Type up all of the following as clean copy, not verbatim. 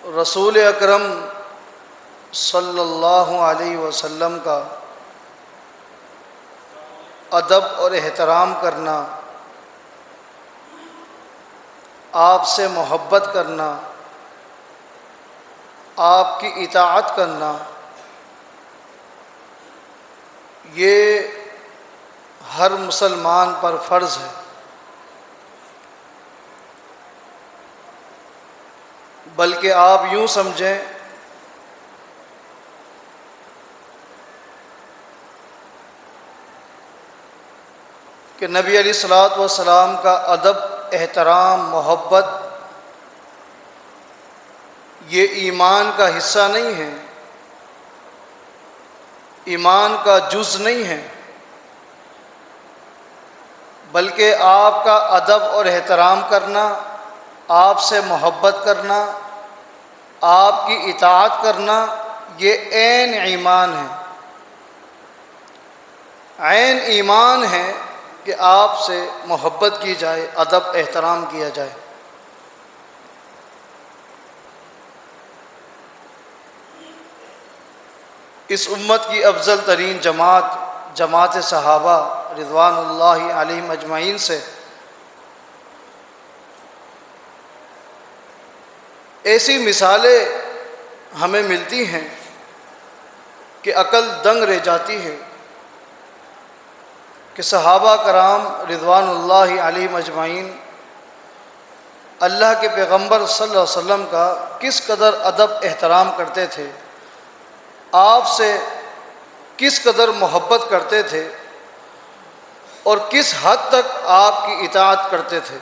رسول اکرم صلی اللہ علیہ وسلم کا ادب اور احترام کرنا، آپ سے محبت کرنا، آپ کی اطاعت کرنا، یہ ہر مسلمان پر فرض ہے۔ بلکہ آپ یوں سمجھیں کہ نبی علیہ الصلوۃ والسلام کا ادب، احترام، محبت یہ ایمان کا حصہ نہیں ہے، ایمان کا جز نہیں ہے، بلکہ آپ کا ادب اور احترام کرنا، آپ سے محبت کرنا، آپ کی اطاعت کرنا یہ عین ایمان ہے۔ عین ایمان ہے کہ آپ سے محبت کی جائے، ادب احترام کیا جائے۔ اس امت کی افضل ترین جماعت صحابہ رضوان اللہ علیہم اجمعین سے ایسی مثالیں ہمیں ملتی ہیں کہ عقل دنگ رہ جاتی ہے کہ صحابہ کرام رضوان اللہ علیہم اجمعین اللہ کے پیغمبر صلی اللہ علیہ وسلم کا کس قدر ادب احترام کرتے تھے، آپ سے کس قدر محبت کرتے تھے اور کس حد تک آپ کی اطاعت کرتے تھے۔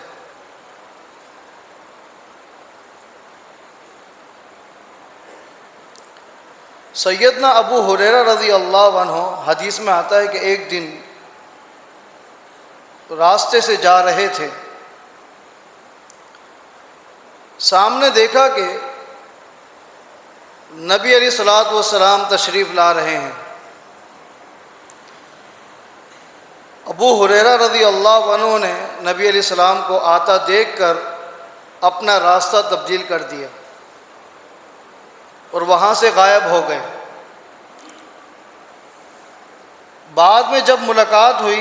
سیدنا ابو ہریرہ رضی اللہ عنہ حدیث میں آتا ہے کہ ایک دن راستے سے جا رہے تھے، سامنے دیکھا کہ نبی علیہ الصلوۃ والسلام تشریف لا رہے ہیں۔ ابو ہریرہ رضی اللہ عنہ نے نبی علیہ السلام کو آتا دیکھ کر اپنا راستہ تبدیل کر دیا اور وہاں سے غائب ہو گئے۔ بعد میں جب ملاقات ہوئی،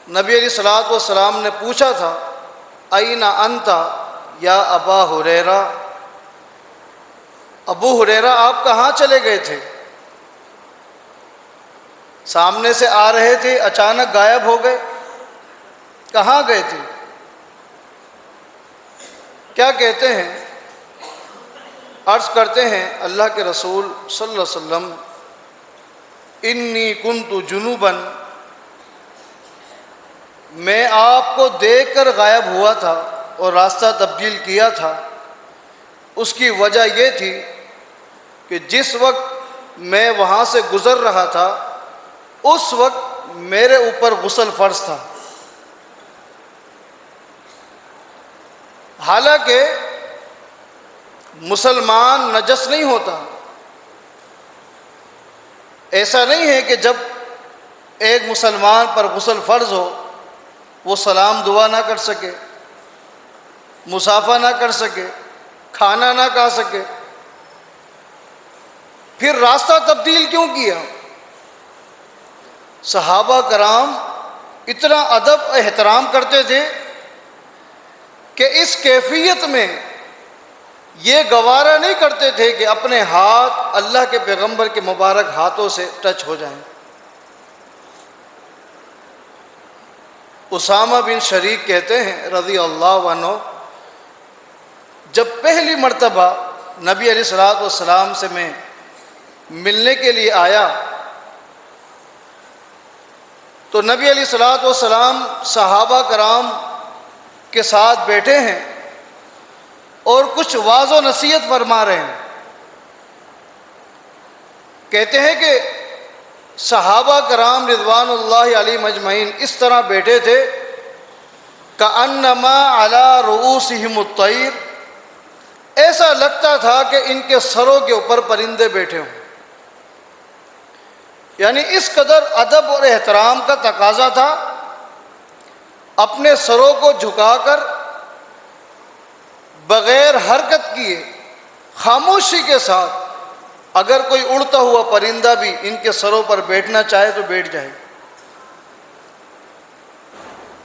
نبی علیہ الصلوۃ والسلام نے پوچھا تھا اَیْنَ أَنْتَ یا ابا ہریرہ، ابو ہریرہ آپ کہاں چلے گئے تھے؟ سامنے سے آ رہے تھے، اچانک غائب ہو گئے، کہاں گئے تھے؟ کیا کہتے ہیں؟ عرض کرتے ہیں اللہ کے رسول صلی اللہ علیہ وسلم انی کنت جنوباً، میں آپ کو دیکھ کر غائب ہوا تھا اور راستہ تبدیل کیا تھا۔ اس کی وجہ یہ تھی کہ جس وقت میں وہاں سے گزر رہا تھا اس وقت میرے اوپر غسل فرض تھا۔ حالانکہ مسلمان نجس نہیں ہوتا، ایسا نہیں ہے کہ جب ایک مسلمان پر غسل فرض ہو وہ سلام دعا نہ کر سکے، مصافحہ نہ کر سکے، کھانا نہ کھا سکے، پھر راستہ تبدیل کیوں کیا؟ صحابہ کرام اتنا ادب احترام کرتے تھے کہ اس کیفیت میں یہ گوارا نہیں کرتے تھے کہ اپنے ہاتھ اللہ کے پیغمبر کے مبارک ہاتھوں سے ٹچ ہو جائیں۔ اسامہ بن شریک کہتے ہیں رضی اللہ عنہ، جب پہلی مرتبہ نبی علیہ الصلوۃ والسلام سے میں ملنے کے لیے آیا تو نبی علیہ الصلوۃ والسلام صحابہ کرام کے ساتھ بیٹھے ہیں اور کچھ واعظ و نصیحت فرما رہے ہیں۔ کہتے ہیں کہ صحابہ کرام رضوان اللہ علیہم اجمعین اس طرح بیٹھے تھے کأنما علی رؤوسہم الطیر، ایسا لگتا تھا کہ ان کے سروں کے اوپر پرندے بیٹھے ہوں۔ یعنی اس قدر ادب اور احترام کا تقاضا تھا، اپنے سروں کو جھکا کر بغیر حرکت کیے خاموشی کے ساتھ اگر کوئی اڑتا ہوا پرندہ بھی ان کے سروں پر بیٹھنا چاہے تو بیٹھ جائے۔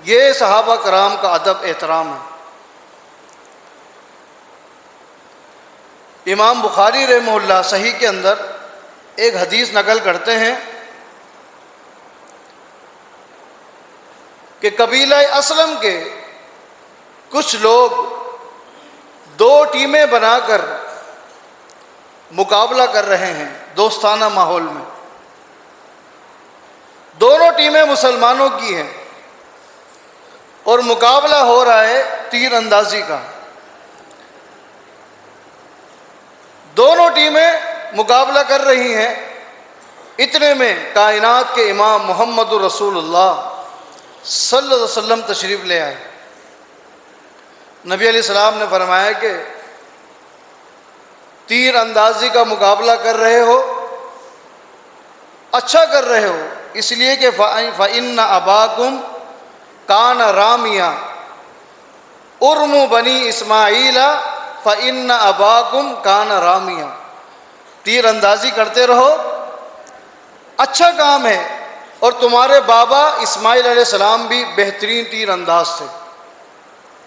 یہ صحابہ کرام کا ادب احترام ہے۔ امام بخاری رحمہ اللہ صحیح کے اندر ایک حدیث نقل کرتے ہیں کہ قبیلہ اسلم کے کچھ لوگ دو ٹیمیں بنا کر مقابلہ کر رہے ہیں دوستانہ ماحول میں۔ دونوں ٹیمیں مسلمانوں کی ہیں اور مقابلہ ہو رہا ہے تیر اندازی کا۔ دونوں ٹیمیں مقابلہ کر رہی ہیں، اتنے میں کائنات کے امام محمد رسول اللہ صلی اللہ علیہ وسلم تشریف لے آئے۔ نبی علیہ السلام نے فرمایا کہ تیر اندازی کا مقابلہ کر رہے ہو، اچھا کر رہے ہو، اس لیے کہ فَإِنَّ أَبَاكُمْ كَانَ رَامِيًا اُرْمُوا بَنِي إِسْمَاعِيلَ فَإِنَّ أَبَاكُمْ كَانَ رَامِيًا۔ تیر اندازی کرتے رہو، اچھا کام ہے، اور تمہارے بابا اسماعیل علیہ السلام بھی بہترین تیر انداز تھے۔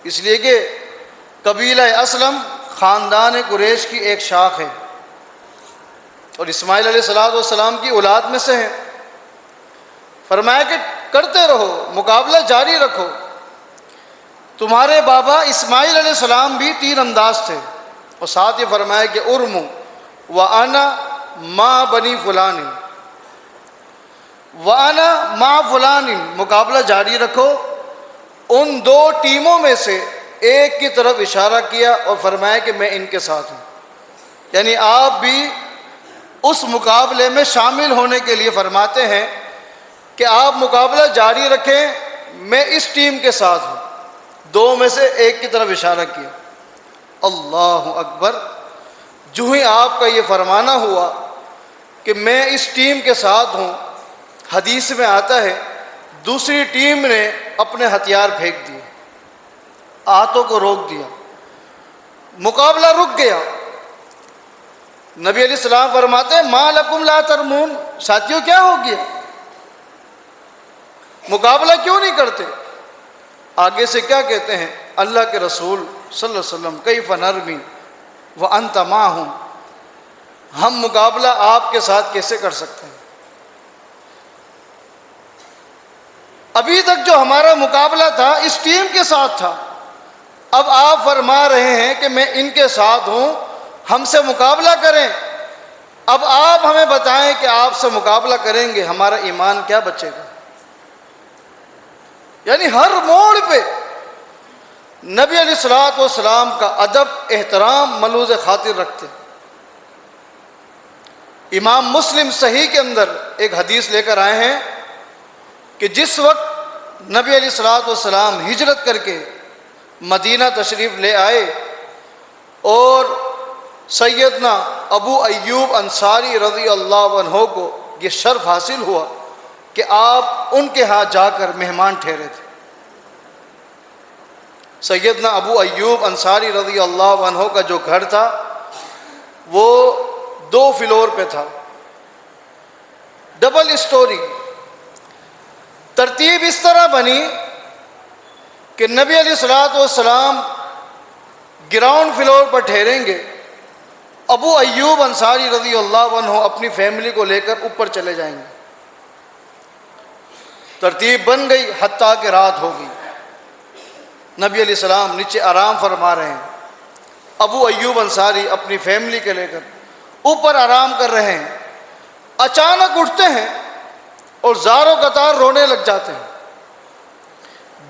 اس لیے کہ قبیلہ اسلم خاندان قریش کی ایک شاخ ہے اور اسماعیل علیہ السلام کی اولاد میں سے ہے۔ فرمایا کہ کرتے رہو، مقابلہ جاری رکھو، تمہارے بابا اسماعیل علیہ السلام بھی تیر انداز تھے، اور ساتھ یہ فرمایا کہ ارمو وَأَنَا مَا بَنِي فُلَانٍ وَأَنَا مَا فُلَانٍ، مقابلہ جاری رکھو۔ ان دو ٹیموں میں سے ایک کی طرف اشارہ کیا اور فرمایا کہ میں ان کے ساتھ ہوں، یعنی آپ بھی اس مقابلے میں شامل ہونے کے لیے فرماتے ہیں کہ آپ مقابلہ جاری رکھیں، میں اس ٹیم کے ساتھ ہوں۔ دو میں سے ایک کی طرف اشارہ کیا۔ اللہ اکبر! جو ہی آپ کا یہ فرمانا ہوا کہ میں اس ٹیم کے ساتھ ہوں، حدیث میں آتا ہے دوسری ٹیم نے اپنے ہتھیار پھینک دیے، ہاتھوں کو روک دیا، مقابلہ رک گیا۔ نبی علیہ السلام فرماتے ہیں ما لکم لا ترمون، ساتھیوں کیا ہو گیا، مقابلہ کیوں نہیں کرتے؟ آگے سے کیا کہتے ہیں اللہ کے رسول صلی اللہ علیہ وسلم کیف نرمی وانت معہم، ہم مقابلہ آپ کے ساتھ کیسے کر سکتے ہیں؟ ابھی تک جو ہمارا مقابلہ تھا اس ٹیم کے ساتھ تھا، اب آپ فرما رہے ہیں کہ میں ان کے ساتھ ہوں، ہم سے مقابلہ کریں۔ اب آپ ہمیں بتائیں کہ آپ سے مقابلہ کریں گے ہمارا ایمان کیا بچے گا؟ یعنی ہر موڑ پہ نبی علیہ الصلوۃ والسلام کا ادب احترام ملحوظ خاطر رکھتے۔ امام مسلم صحیح کے اندر ایک حدیث لے کر آئے ہیں کہ جس وقت نبی علیہ الصلوۃ والسلام ہجرت کر کے مدینہ تشریف لے آئے اور سیدنا ابو ایوب انصاری رضی اللہ عنہ کو یہ شرف حاصل ہوا کہ آپ ان کے ہاں جا کر مہمان ٹھہرے تھے۔ سیدنا ابو ایوب انصاری رضی اللہ عنہ کا جو گھر تھا وہ 2 فلور پہ تھا، ڈبل اسٹوری۔ ترتیب اس طرح بنی کہ نبی علیہ الصلوۃ والسلام گراؤنڈ فلور پر ٹھہریں گے، ابو ایوب انصاری رضی اللہ عنہ اپنی فیملی کو لے کر اوپر چلے جائیں گے۔ ترتیب بن گئی حتیٰ کہ رات ہو گئی۔ نبی علیہ السلام نیچے آرام فرما رہے ہیں، ابو ایوب انصاری اپنی فیملی کے لے کر اوپر آرام کر رہے ہیں۔ اچانک اٹھتے ہیں اور زار و قطار رونے لگ جاتے ہیں۔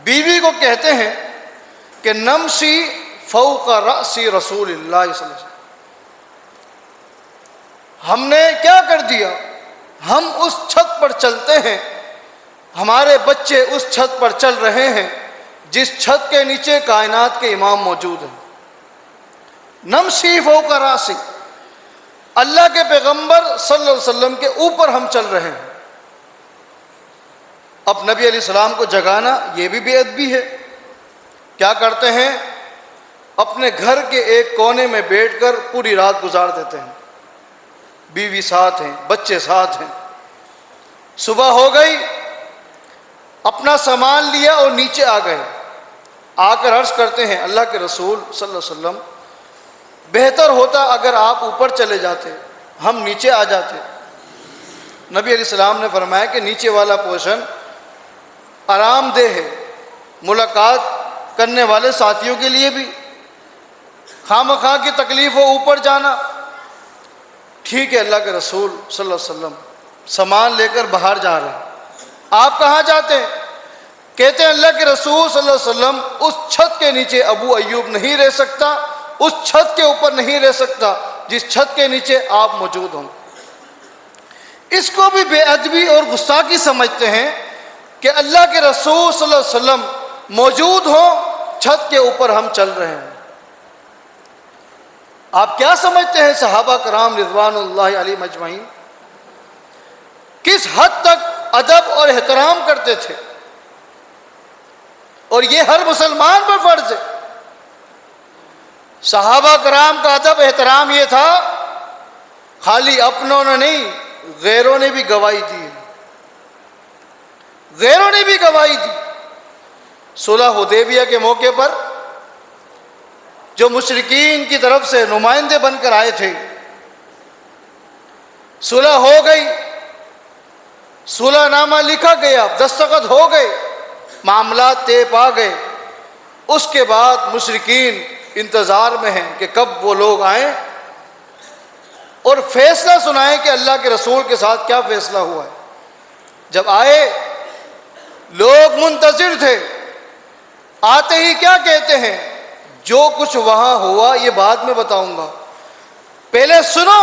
بیوی کو کہتے ہیں کہ نمشی فوق رأس رسول اللہ صلی اللہ علیہ وسلم، ہم نے کیا کر دیا، ہم اس چھت پر چلتے ہیں، ہمارے بچے اس چھت پر چل رہے ہیں جس چھت کے نیچے کائنات کے امام موجود ہیں۔ نمشی فوق راسی، اللہ کے پیغمبر صلی اللہ علیہ وسلم کے اوپر ہم چل رہے ہیں۔ اب نبی علیہ السلام کو جگانا یہ بھی بے ادبی ہے۔ کیا کرتے ہیں، اپنے گھر کے ایک کونے میں بیٹھ کر پوری رات گزار دیتے ہیں، بیوی ساتھ ہیں، بچے ساتھ ہیں۔ صبح ہو گئی، اپنا سامان لیا اور نیچے آ گئے، آ کر عرض کرتے ہیں اللہ کے رسول صلی اللہ علیہ وسلم بہتر ہوتا اگر آپ اوپر چلے جاتے، ہم نیچے آ جاتے۔ نبی علیہ السلام نے فرمایا کہ نیچے والا پورشن آرام دہ ہے، ملاقات کرنے والے ساتھیوں کے لیے بھی، خواہ کی تکلیف ہو اوپر جانا۔ ٹھیک ہے اللہ کے رسول صلی اللہ علیہ وسلم سامان لے کر باہر جا رہے ہیں، آپ کہاں جاتے ہیں؟ کہتے ہیں اللہ کے رسول صلی اللہ علیہ وسلم اس چھت کے نیچے ابو ایوب نہیں رہ سکتا، اس چھت کے اوپر نہیں رہ سکتا جس چھت کے نیچے آپ موجود ہوں۔ اس کو بھی بے ادبی اور گستاخی سمجھتے ہیں کہ اللہ کے رسول صلی اللہ علیہ وسلم موجود ہوں، چھت کے اوپر ہم چل رہے ہیں۔ آپ کیا سمجھتے ہیں صحابہ کرام رضوان اللہ علیہم اجمعین کس حد تک ادب اور احترام کرتے تھے؟ اور یہ ہر مسلمان پر فرض ہے۔ صحابہ کرام کا ادب احترام یہ تھا، خالی اپنوں نے نہیں، غیروں نے بھی گواہی دی، غیروں نے بھی گواہی دی۔ صلح حدیبیہ کے موقع پر جو مشرکین کی طرف سے نمائندے بن کر آئے تھے، صلح ہو گئی، صلح نامہ لکھا گیا، دستخط ہو گئے، معاملات طے پا گئے۔ اس کے بعد مشرکین انتظار میں ہیں کہ کب وہ لوگ آئیں اور فیصلہ سنائیں کہ اللہ کے رسول کے ساتھ کیا فیصلہ ہوا ہے۔ جب آئے لوگ منتظر تھے، آتے ہی کیا کہتے ہیں؟ جو کچھ وہاں ہوا یہ بعد میں بتاؤں گا، پہلے سنو،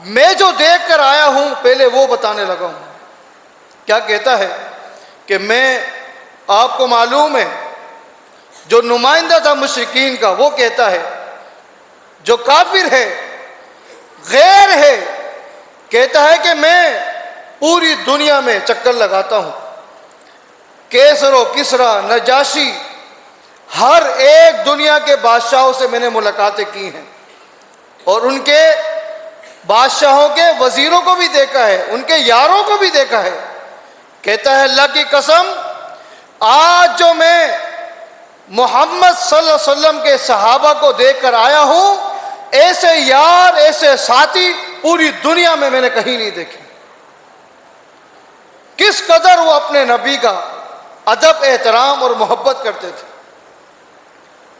میں جو دیکھ کر آیا ہوں پہلے وہ بتانے لگا ہوں۔ کیا کہتا ہے کہ میں، آپ کو معلوم ہے جو نمائندہ تھا مشرکین کا، وہ کہتا ہے جو کافر ہے، غیر ہے، کہتا ہے کہ میں پوری دنیا میں چکر لگاتا ہوں، کیسر و کسرا، نجاشی، ہر ایک دنیا کے بادشاہوں سے میں نے ملاقاتیں کی ہیں، اور ان کے بادشاہوں کے وزیروں کو بھی دیکھا ہے، ان کے یاروں کو بھی دیکھا ہے۔ کہتا ہے اللہ کی قسم، آج جو میں محمد صلی اللہ علیہ وسلم کے صحابہ کو دیکھ کر آیا ہوں، ایسے یار، ایسے ساتھی پوری دنیا میں نے کہیں نہیں دیکھے۔ کس قدر وہ اپنے نبی کا ادب، احترام اور محبت کرتے تھے۔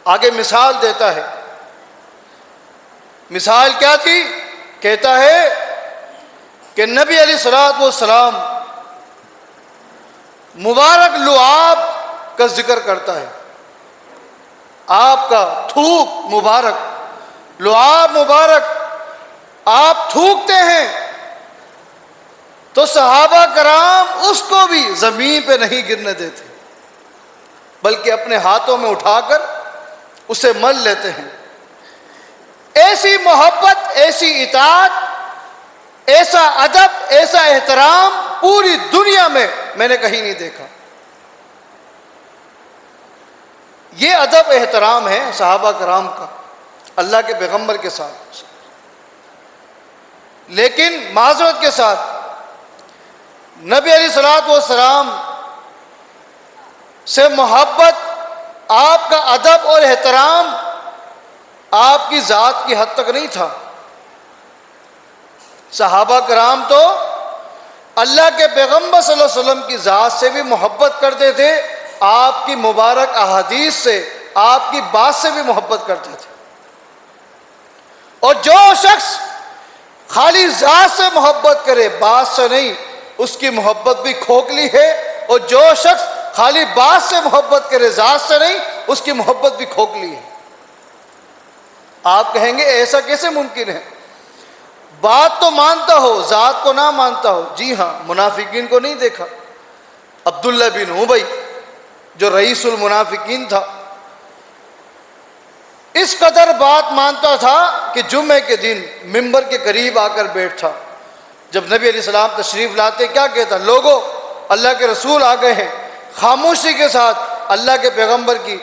آگے مثال دیتا ہے، مثال کیا تھی؟ کہتا ہے کہ نبی علیہ الصلوۃ والسلام مبارک لعاب کا ذکر کرتا ہے، آپ کا تھوک مبارک، لعاب مبارک آپ تھوکتے ہیں، تو صحابہ کرام اس کو بھی زمین پہ نہیں گرنے دیتے، بلکہ اپنے ہاتھوں میں اٹھا کر اسے مل لیتے ہیں۔ ایسی محبت، ایسی اطاعت، ایسا ادب، ایسا احترام پوری دنیا میں نے کہیں نہیں دیکھا۔ یہ ادب احترام ہے صحابہ کرام کا اللہ کے پیغمبر کے ساتھ۔ لیکن معذرت کے ساتھ نبی علیہ الصلوۃ والسلام سے محبت، آپ کا ادب اور احترام آپ کی ذات کی حد تک نہیں تھا۔ صحابہ کرام تو اللہ کے پیغمبر صلی اللہ علیہ وسلم کی ذات سے بھی محبت کرتے تھے، آپ کی مبارک احادیث سے، آپ کی بات سے بھی محبت کرتے تھے۔ اور جو شخص خالی ذات سے محبت کرے، بات سے نہیں، اس کی محبت بھی کھوکھلی ہے، اور جو شخص خالی بات سے محبت کرے، ذات سے نہیں، اس کی محبت بھی کھوکھلی ہے۔ آپ کہیں گے ایسا کیسے ممکن ہے؟ بات تو مانتا ہو، ذات کو نہ مانتا ہو۔ جی ہاں، منافقین کو نہیں دیکھا؟ عبداللہ بن ابی جو رئیس المنافقین تھا، اس قدر بات مانتا تھا کہ جمعے کے دن منبر کے قریب آ کر بیٹھا، جب نبی علیہ السلام تشریف لاتے کیا کہتا؟ لوگو، اللہ کے رسول آ گئے ہیں۔ خاموشی کے ساتھ اللہ کے پیغمبر کی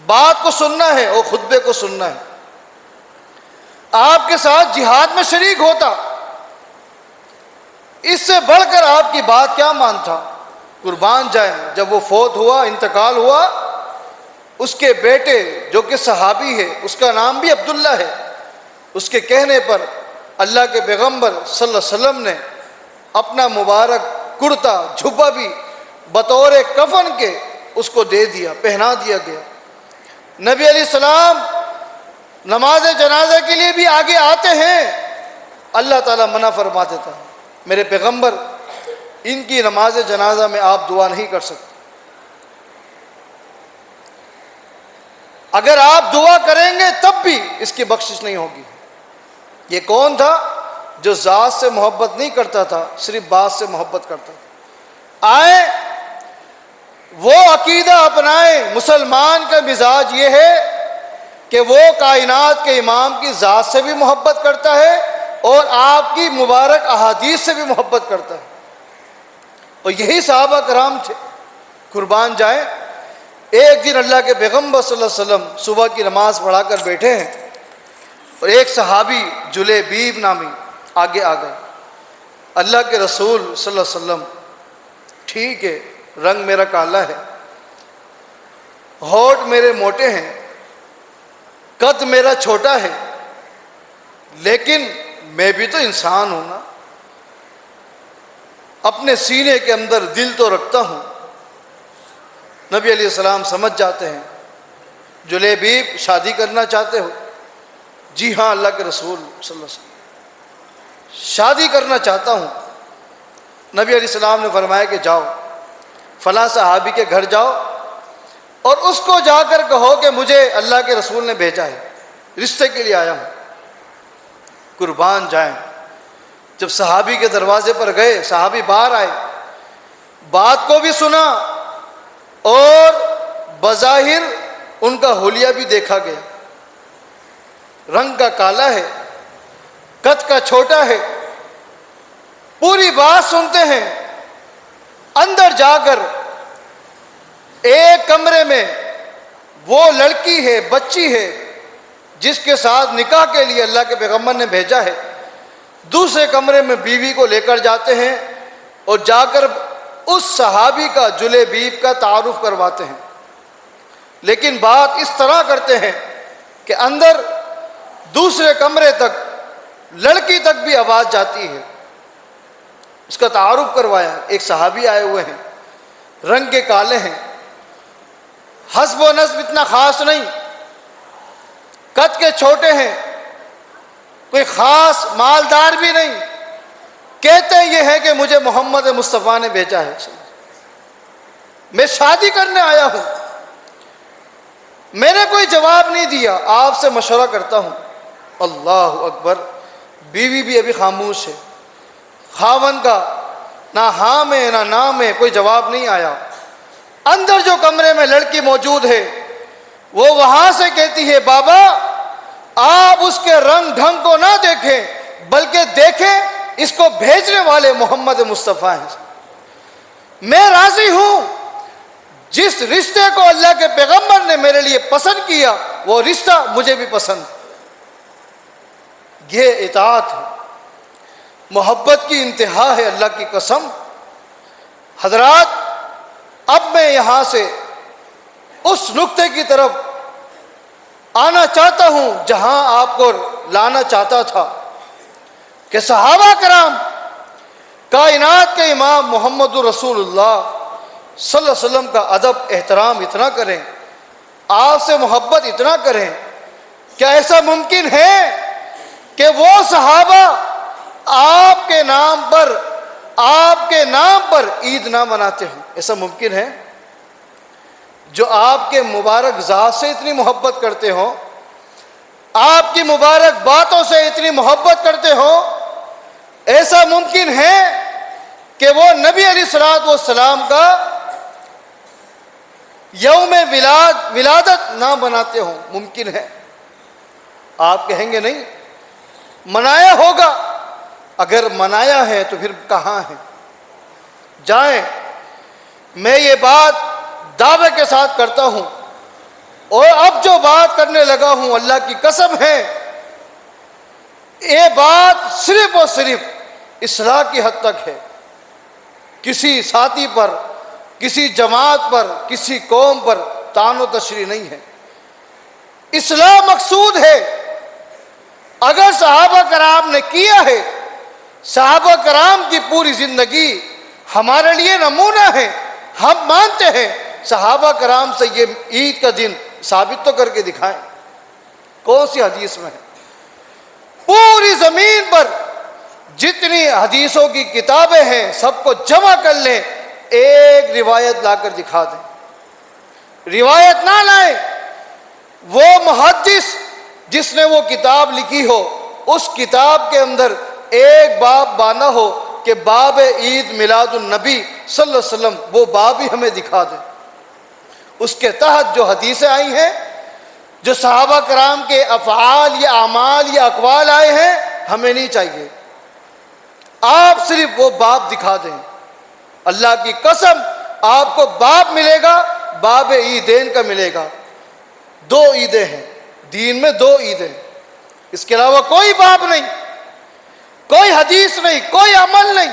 بات کو سننا ہے اور خطبے کو سننا ہے. آپ کے ساتھ جہاد میں شریک ہوتا. اس سے بڑھ کر آپ کی بات کیا مان تھا. قربان جائیں، جب وہ فوت ہوا، انتقال ہوا، اس کے بیٹے جو کہ صحابی ہے، اس کا نام بھی عبداللہ ہے، اس کے کہنے پر اللہ کے پیغمبر صلی اللہ علیہ وسلم نے اپنا مبارک کرتا جھبا بھی بطور کفن کے اس کو دے دیا، پہنا دیا گیا. نبی علیہ السلام نماز جنازہ کے لیے بھی آگے آتے ہیں، اللہ تعالیٰ منع فرما دیتا ہے، میرے پیغمبر ان کی نماز جنازہ میں آپ دعا نہیں کر سکتے. اگر آپ دعا کریں گے تب بھی اس کی بخشش نہیں ہوگی. یہ کون تھا؟ جو ذات سے محبت نہیں کرتا تھا، صرف بات سے محبت کرتا تھا. آئیں وہ عقیدہ اپنائیں. مسلمان کا مزاج یہ ہے کہ وہ کائنات کے امام کی ذات سے بھی محبت کرتا ہے اور آپ کی مبارک احادیث سے بھی محبت کرتا ہے. اور یہی صحابہ کرام تھے. قربان جائیں، ایک دن اللہ کے پیغمبر صلی اللہ علیہ وسلم صبح کی نماز پڑھا کر بیٹھے ہیں اور ایک صحابی جلیبیب نامی آگے آ گئے. اللہ کے رسول صلی اللہ علیہ وسلم، ٹھیک ہے رنگ میرا کالا ہے، ہونٹ میرے موٹے ہیں، قد میرا چھوٹا ہے، لیکن میں بھی تو انسان ہوں نا، اپنے سینے کے اندر دل تو رکھتا ہوں. نبی علیہ السلام سمجھ جاتے ہیں، جلیبیب شادی کرنا چاہتے ہو؟ جی ہاں اللہ کے رسول صلی اللہ علیہ وسلم، شادی کرنا چاہتا ہوں. نبی علیہ السلام نے فرمایا کہ جاؤ فلاں صحابی کے گھر جاؤ اور اس کو جا کر کہو کہ مجھے اللہ کے رسول نے بھیجا ہے، رشتے کے لیے آیا ہوں. قربان جائیں، جب صحابی کے دروازے پر گئے، صحابی باہر آئے، بات کو بھی سنا اور بظاہر ان کا حلیہ بھی دیکھا گیا. رنگ کا کالا ہے، قد کا چھوٹا ہے. پوری بات سنتے ہیں. اندر جا کر ایک کمرے میں وہ لڑکی ہے، بچی ہے جس کے ساتھ نکاح کے لیے اللہ کے پیغمبر نے بھیجا ہے. دوسرے کمرے میں بیوی کو لے کر جاتے ہیں اور جا کر اس صحابی کا جلیبیب کا تعارف کرواتے ہیں. لیکن بات اس طرح کرتے ہیں کہ اندر دوسرے کمرے تک لڑکی تک بھی آواز جاتی ہے. اس کا تعارف کروایا. ایک صحابی آئے ہوئے ہیں، رنگ کے کالے ہیں، حسب و نسب اتنا خاص نہیں، قد کے چھوٹے ہیں، کوئی خاص مالدار بھی نہیں. کہتے یہ ہے کہ مجھے محمد مصطفیٰ نے بھیجا ہے، میں شادی کرنے آیا ہوں. میں نے کوئی جواب نہیں دیا، آپ سے مشورہ کرتا ہوں. اللہ اکبر. بیوی بھی ابھی خاموش ہے. خاوند کا نہ ہاں میں نہ نام میں کوئی جواب نہیں آیا. اندر جو کمرے میں لڑکی موجود ہے وہ وہاں سے کہتی ہے، بابا آپ اس کے رنگ ڈھنگ کو نہ دیکھیں بلکہ دیکھیں اس کو بھیجنے والے محمد مصطفیٰ ہیں. میں راضی ہوں، جس رشتے کو اللہ کے پیغمبر نے میرے لیے پسند کیا وہ رشتہ مجھے بھی پسند. یہ اطاعت ہے، محبت کی انتہا ہے. اللہ کی قسم حضرات، اب میں یہاں سے اس نقطے کی طرف آنا چاہتا ہوں جہاں آپ کو لانا چاہتا تھا کہ صحابہ کرام کائنات کے امام محمد رسول اللہ صلی اللہ علیہ وسلم کا ادب احترام اتنا کریں، آپ سے محبت اتنا کریں. کیا ایسا ممکن ہے کہ وہ صحابہ آپ کے نام پر عید نہ مناتے ہوں؟ ایسا ممکن ہے؟ جو آپ کے مبارک ذات سے اتنی محبت کرتے ہوں، آپ کی مبارک باتوں سے اتنی محبت کرتے ہوں، ایسا ممکن ہے کہ وہ نبی علیہ الصلوۃ والسلام کا یوم ولادت نہ مناتے ہوں؟ ممکن ہے؟ آپ کہیں گے نہیں، منایا ہوگا. اگر منایا ہے تو پھر کہاں ہے؟ جائیں. میں یہ بات دعوے کے ساتھ کرتا ہوں اور اب جو بات کرنے لگا ہوں اللہ کی قسم ہے یہ بات صرف اور صرف اصلاح کی حد تک ہے، کسی ساتھی پر، کسی جماعت پر، کسی قوم پر طعن و تشریح نہیں ہے، اصلاح مقصود ہے۔ اگر صحابہ کرام نے کیا ہے، صحابہ کرام کی پوری زندگی ہمارے لیے نمونہ ہے، ہم مانتے ہیں صحابہ کرام سے یہ عید کا دن ثابت تو کر کے دکھائیں، کون سی حدیث میں ہے؟ پوری زمین پر جتنی حدیثوں کی کتابیں ہیں سب کو جمع کر لیں، ایک روایت لا کر دکھا دیں۔ روایت نہ لائیں، وہ محدث جس نے وہ کتاب لکھی ہو اس کتاب کے اندر ایک باب بانا ہو کہ باب عید میلاد النبی صلی اللہ علیہ وسلم، وہ باب ہی ہمیں دکھا دیں۔ اس کے تحت جو حدیثیں آئی ہیں، جو صحابہ کرام کے افعال یا اعمال یا اقوال آئے ہیں، ہمیں نہیں چاہیے، آپ صرف وہ باب دکھا دیں۔ اللہ کی قسم آپ کو باب ملے گا، باب عیدین کا ملے گا۔ دو عیدیں ہیں دین میں، دو عیدیں، اس کے علاوہ کوئی باب نہیں، کوئی حدیث نہیں، کوئی عمل نہیں۔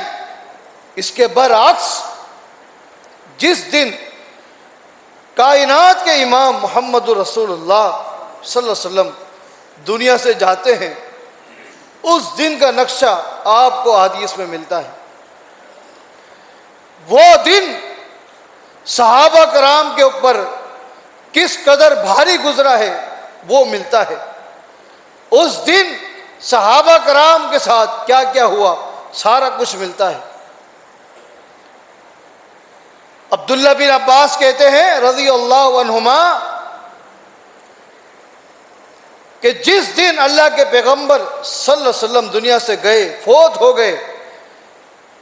اس کے برعکس جس دن کائنات کے امام محمد رسول اللہ صلی اللہ علیہ وسلم دنیا سے جاتے ہیں، اس دن کا نقشہ آپ کو حدیث میں ملتا ہے۔ وہ دن صحابہ کرام کے اوپر کس قدر بھاری گزرا ہے وہ ملتا ہے۔ اس دن صحابہ کرام کے ساتھ کیا کیا ہوا سارا کچھ ملتا ہے۔ عبداللہ بن عباس کہتے ہیں رضی اللہ عنہما کہ جس دن اللہ کے پیغمبر صلی اللہ علیہ وسلم دنیا سے گئے، فوت ہو گئے،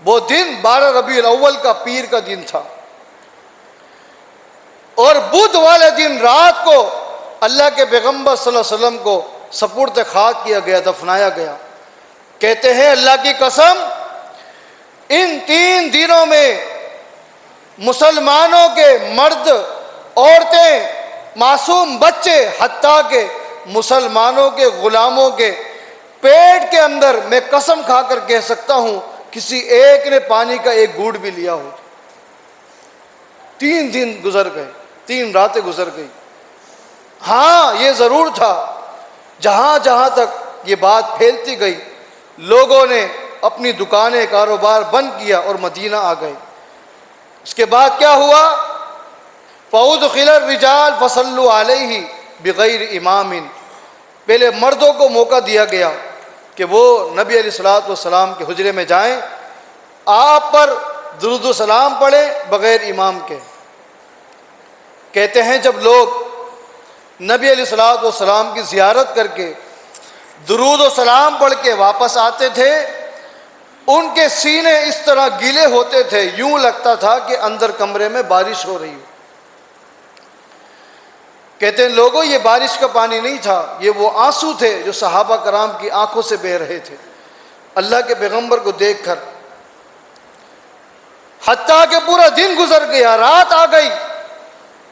وہ دن 12 ربیع الاول کا پیر کا دن تھا، اور بدھ والے دن رات کو اللہ کے پیغمبر صلی اللہ علیہ وسلم کو سپرد خاک کیا گیا، دفنایا گیا۔ کہتے ہیں اللہ کی قسم ان 3 دنوں میں مسلمانوں کے مرد، عورتیں، معصوم بچے، حتیٰ کہ مسلمانوں کے غلاموں کے پیٹ کے اندر میں قسم کھا کر کہہ سکتا ہوں کسی ایک نے پانی کا ایک گھونٹ بھی لیا ہو۔ 3 دن گزر گئے، 3 راتیں گزر گئی۔ ہاں یہ ضرور تھا جہاں جہاں تک یہ بات پھیلتی گئی لوگوں نے اپنی دکانیں، کاروبار بند کیا اور مدینہ آ گئے۔ اس کے بعد کیا ہوا؟ فَأُدْخِلَ الرِّجَالَ فَصَلُّوا عَلَيْهِ بِغَيْرِ امام، پہلے مردوں کو موقع دیا گیا کہ وہ نبی علیہ الصلوۃ والسلام کے حجرے میں جائیں، آپ پر درود و سلام پڑھیں بغیر امام کے۔ کہتے ہیں جب لوگ نبی علیہ الصلوۃ والسلام کی زیارت کر کے درود و سلام پڑھ کے واپس آتے تھے، ان کے سینے اس طرح گیلے ہوتے تھے، یوں لگتا تھا کہ اندر کمرے میں بارش ہو رہی ہو۔ کہتے ہیں لوگوں یہ بارش کا پانی نہیں تھا، یہ وہ آنسو تھے جو صحابہ کرام کی آنکھوں سے بہہ رہے تھے اللہ کے پیغمبر کو دیکھ کر۔ حتیٰ کہ پورا دن گزر گیا، رات آ گئی،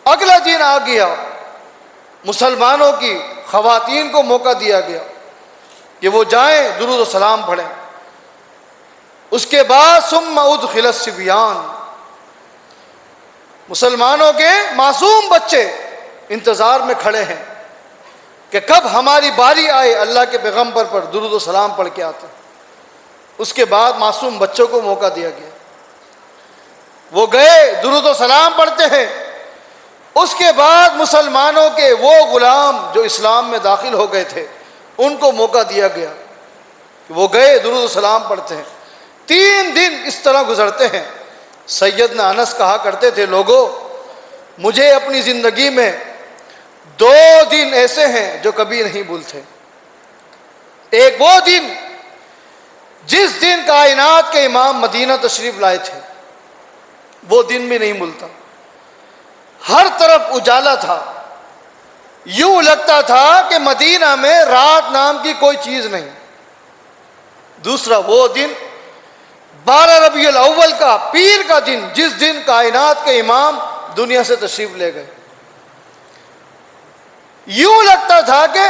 اگلا دن آ گیا، مسلمانوں کی خواتین کو موقع دیا گیا کہ وہ جائیں درود و سلام پڑھیں۔ اس کے بعد ثم ادخل الصبیان، مسلمانوں کے معصوم بچے انتظار میں کھڑے ہیں کہ کب ہماری باری آئے اللہ کے پیغمبر پر درود و سلام پڑھ کے آتے۔ اس کے بعد معصوم بچوں کو موقع دیا گیا، وہ گئے درود و سلام پڑھتے ہیں۔ اس کے بعد مسلمانوں کے وہ غلام جو اسلام میں داخل ہو گئے تھے ان کو موقع دیا گیا کہ وہ گئے درود و سلام پڑھتے ہیں۔ 3 دن اس طرح گزرتے ہیں۔ سیدنا انس کہا کرتے تھے لوگوں مجھے اپنی زندگی میں 2 دن ایسے ہیں جو کبھی نہیں بھولتے۔ ایک وہ دن جس دن کائنات کے امام مدینہ تشریف لائے تھے، وہ دن بھی نہیں بھولتا۔ ہر طرف اجالا تھا، یوں لگتا تھا کہ مدینہ میں رات نام کی کوئی چیز نہیں۔ دوسرا وہ دن 12 ربیع الاول کا پیر کا دن، جس دن کائنات کے امام دنیا سے تشریف لے گئے۔ یوں لگتا تھا کہ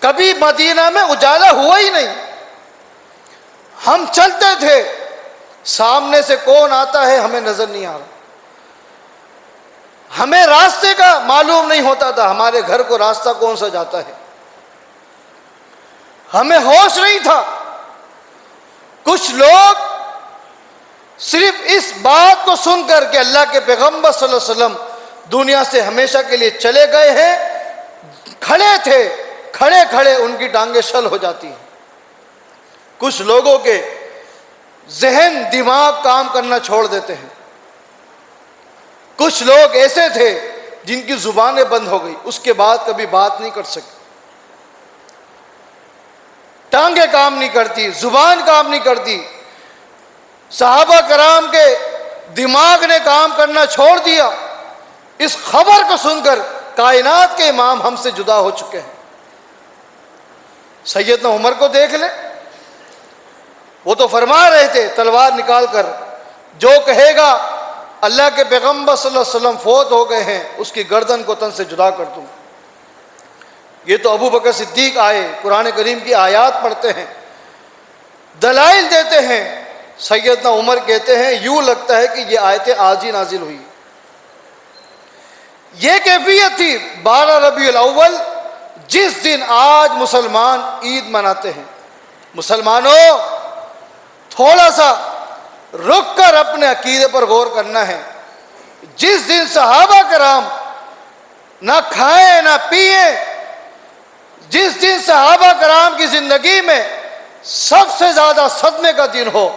کبھی مدینہ میں اجالا ہوا ہی نہیں. ہم چلتے تھے، سامنے سے کون آتا ہے ہمیں نظر نہیں آ رہا، ہمیں راستے کا معلوم نہیں ہوتا تھا، ہمارے گھر کو راستہ کون سا جاتا ہے، ہمیں ہوش نہیں تھا. کچھ لوگ صرف اس بات کو سن کر کہ اللہ کے پیغمبر صلی اللہ علیہ وسلم دنیا سے ہمیشہ کے لیے چلے گئے ہیں، کھڑے تھے، کھڑے کھڑے ان کی ٹانگیں شل ہو جاتی ہیں. کچھ لوگوں کے ذہن دماغ کام کرنا چھوڑ دیتے ہیں. کچھ لوگ ایسے تھے جن کی زبانیں بند ہو گئی، اس کے بعد کبھی بات نہیں کر سکے، ٹانگیں کام نہیں کرتی، زبان کام نہیں کرتی. صحابہ کرام کے دماغ نے کام کرنا چھوڑ دیا. اس خبر کو سن کر کائنات کے امام ہم سے جدا ہو چکے ہیں. سیدنا عمر کو دیکھ لیں، وہ تو فرما رہے تھے تلوار نکال کر، جو کہے گا اللہ کے پیغمبر صلی اللہ علیہ وسلم فوت ہو گئے ہیں اس کی گردن کو تن سے جدا کر دوں. یہ تو ابو بکر صدیق آئے، قرآن کریم کی آیات پڑھتے ہیں، دلائل دیتے ہیں. سیدنا عمر کہتے ہیں یوں لگتا ہے کہ یہ آیتیں آج ہی نازل ہوئی. یہ کیفیت تھی 12 ربیع الاول، جس دن آج مسلمان عید مناتے ہیں. مسلمانوں، تھوڑا سا رک کر اپنے عقیدے پر غور کرنا ہے. جس دن صحابہ کرام نہ کھائیں نہ پئیں، جس دن صحابہ کرام کی زندگی میں سب سے زیادہ صدمے کا دن ہو،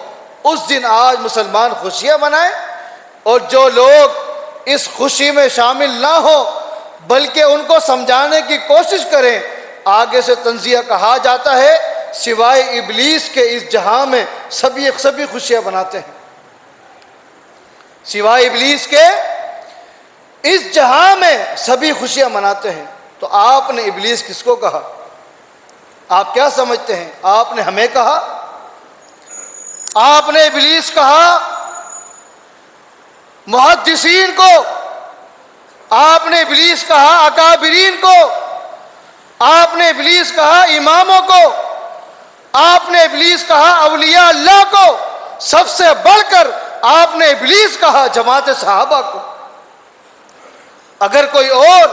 اس دن آج مسلمان خوشیاں منائیں. اور جو لوگ اس خوشی میں شامل نہ ہو بلکہ ان کو سمجھانے کی کوشش کریں، آگے سے تنزیہ کہا جاتا ہے سوائے ابلیس کے اس جہاں میں سبھی خوشیاں مناتے ہیں. سوائے ابلیس کے اس جہاں میں سبھی خوشیاں مناتے ہیں. تو آپ نے ابلیس کس کو کہا؟ آپ کیا سمجھتے ہیں؟ آپ نے ہمیں کہا؟ آپ نے ابلیس کہا محدثین کو، آپ نے ابلیس کہا اکابرین کو، آپ نے ابلیس کہا اماموں کو، آپ نے ابلیس کہا اولیاء اللہ کو، سب سے بڑھ کر آپ نے ابلیس کہا جماعت صحابہ کو. اگر کوئی اور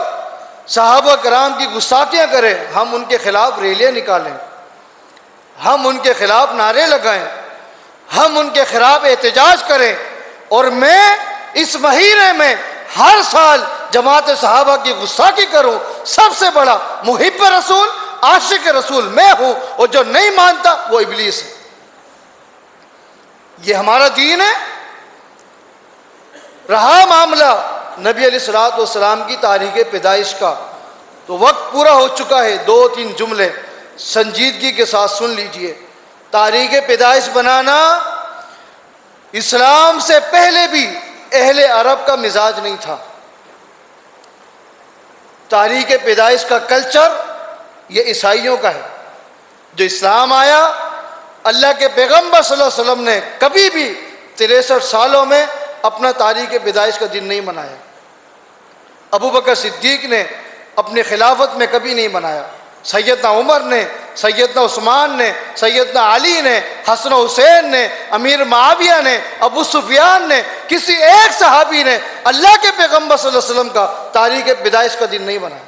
صحابہ کرام کی گستاخیاں کرے، ہم ان کے خلاف ریلیاں نکالیں، ہم ان کے خلاف نعرے لگائیں، ہم ان کے خلاف احتجاج کریں. اور میں اس مہینے میں ہر سال جماعت صحابہ کی گستاخی کروں. سب سے بڑا محب رسول، عاشق رسول میں ہوں، اور جو نہیں مانتا وہ ابلیس ہے. یہ ہمارا دین ہے. رہا معاملہ نبی علیہ الصلوۃ والسلام کی تاریخ پیدائش کا، تو وقت پورا ہو چکا ہے. 2-3 جملے سنجیدگی کے ساتھ سن لیجئے. تاریخ پیدائش بنانا اسلام سے پہلے بھی اہل عرب کا مزاج نہیں تھا. تاریخ پیدائش کا کلچر یہ عیسائیوں کا ہے. جو اسلام آیا، اللہ کے پیغمبر صلی اللہ علیہ وسلم نے کبھی بھی 63 سالوں میں اپنا تاریخ پیدائش کا دن نہیں منایا. ابو بکر صدیق نے اپنی خلافت میں کبھی نہیں منایا. سیدنا عمر نے، سیدنا عثمان نے، سیدنا علی نے، حسن و حسین نے، امیر معاویہ نے، ابو سفیان نے، کسی ایک صحابی نے اللہ کے پیغمبر صلی اللہ علیہ وسلم کا تاریخ پیدائش کا دن نہیں بنایا.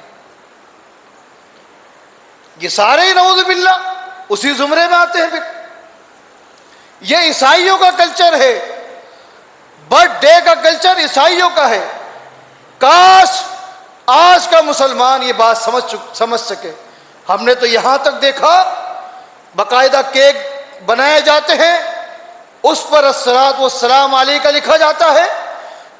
یہ سارے نعوذ باللہ اسی زمرے میں آتے ہیں. پھر یہ عیسائیوں کا کلچر ہے. برتھ ڈے کا کلچر عیسائیوں کا ہے. کاش آج کا مسلمان یہ بات سمجھ سکے. ہم نے تو یہاں تک دیکھا باقاعدہ کیک بنائے جاتے ہیں، اس پر الصلاۃ والسلام علیہ کا لکھا جاتا ہے،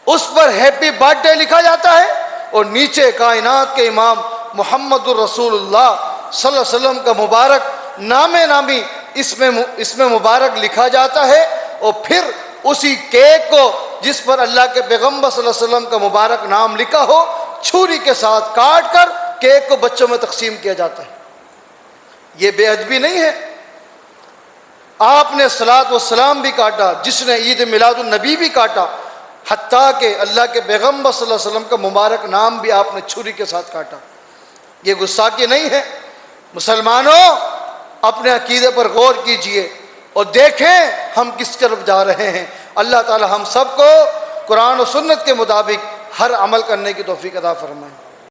اس پر ہیپی برتھ ڈے لکھا جاتا ہے، اور نیچے کائنات کے امام محمد الرسول اللہ صلی اللہ علیہ وسلم کا مبارک نام نامی اس میں مبارک لکھا جاتا ہے. اور پھر اسی کیک کو جس پر اللہ کے پیغمبر صلی اللہ علیہ وسلم کا مبارک نام لکھا ہو، چھری کے ساتھ کاٹ کر کیک کو بچوں میں تقسیم کیا جاتا ہے. یہ بے ادبی نہیں ہے؟ آپ نے صلاۃ والسلام بھی کاٹا، جس نے عید میلاد النبی بھی کاٹا، حتیٰ کہ اللہ کے پیغمبر صلی اللہ علیہ وسلم کا مبارک نام بھی آپ نے چھری کے ساتھ کاٹا. یہ گستاخی نہیں ہے۔ مسلمانوں اپنے عقیدے پر غور کیجئے اور دیکھیں ہم کس طرف جا رہے ہیں۔ اللہ تعالی ہم سب کو قرآن و سنت کے مطابق ہر عمل کرنے کی توفیق عطا فرمائے۔